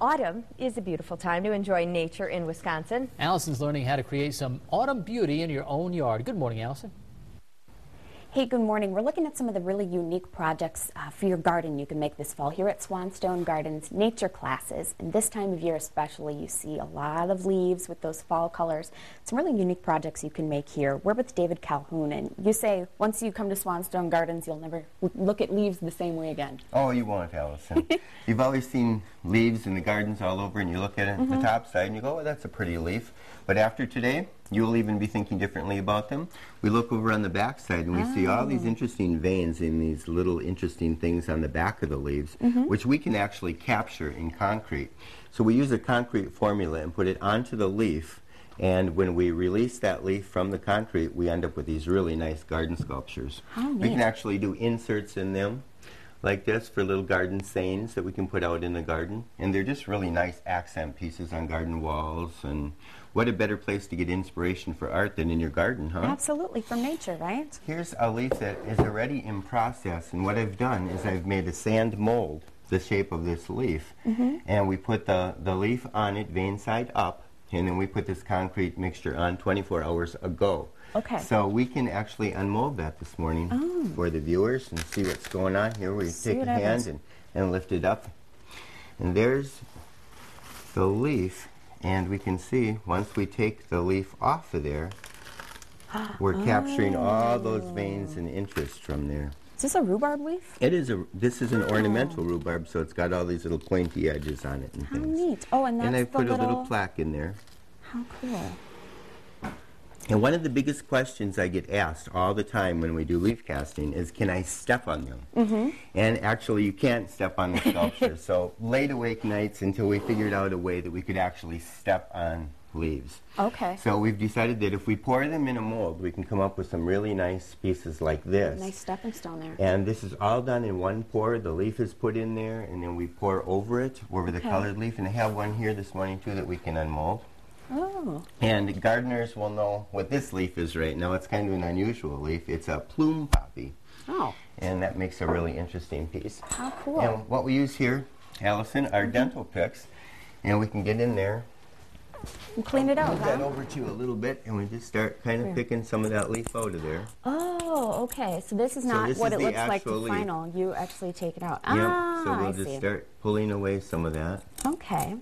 Autumn is a beautiful time to enjoy nature in Wisconsin. Allison's learning how to create some autumn beauty in your own yard. Good morning, Alison. Hey, good morning. We're looking at some of the really unique projects for your garden you can make this fall here at Swanstone Gardens nature classes. And this time of year especially, you see a lot of leaves with those fall colors. Some really unique projects you can make here. We're with David Calhoun, and you say once you come to Swanstone Gardens, you'll never look at leaves the same way again. Oh, you won't, Alison. You've always seen leaves in the gardens all over, and you look at it the top side and you go, oh, that's a pretty leaf. But after today, you'll even be thinking differently about them. We look over on the back side and we see all these interesting veins in these little interesting things on the back of the leaves, which we can actually capture in concrete. So we use a concrete formula and put it onto the leaf, and when we release that leaf from the concrete, we end up with these really nice garden sculptures. We can actually do inserts in them like this for little garden sayings that we can put out in the garden, and they're just really nice accent pieces on garden walls. And what a better place to get inspiration for art than in your garden, huh? Absolutely, from nature, right? Here's a leaf that is already in process, and what I've done is I've made a sand mold the shape of this leaf, and we put the leaf on it vein side up, and then we put this concrete mixture on 24 hours ago. Okay. So we can actually unmold that this morning for the viewers and see what's going on. Here we take a hand and lift it up. And there's the leaf, and we can see once we take the leaf off of there, we're capturing all those veins and interest from there. Is this a rhubarb leaf? It is this is an ornamental rhubarb, so it's got all these little pointy edges on it and How things. neat. Oh, and that's And I the put a little plaque in there. How cool. And one of the biggest questions I get asked all the time when we do leaf casting is, can I step on them? And actually, you can't step on the sculpture. So laid awake nights until we figured out a way that we could actually step on leaves. Okay. So we've decided that if we pour them in a mold, we can come up with some really nice pieces like this. Nice stepping stone there. And this is all done in one pour. The leaf is put in there, and then we pour over it, over the colored leaf. And I have one here this morning, too, that we can unmold. Oh. And gardeners will know what this leaf is right now. It's kind of an unusual leaf. It's a plume poppy. Oh. And that makes a really interesting piece. How cool. And what we use here, Alison, are dental picks. And we can get in there. And clean it out, Move that over to a little bit, and we just start kind of picking some of that leaf out of there. Oh, okay. So this is not what it looks like the final. You actually take it out. Yep. So we'll just start pulling away some of that. Okay.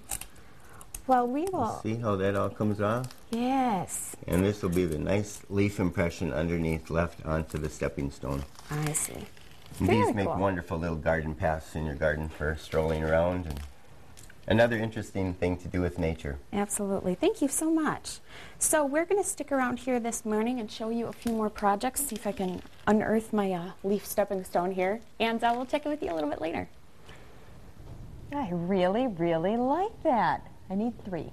Well, we will. See how that all comes off? Yes. And this will be the nice leaf impression underneath left onto the stepping stone. I see. These make wonderful little garden paths in your garden for strolling around, and another interesting thing to do with nature. Absolutely. Thank you so much. So we're going to stick around here this morning and show you a few more projects, see if I can unearth my leaf stepping stone here, and we'll check in with you a little bit later. I really, really like that. I need 3.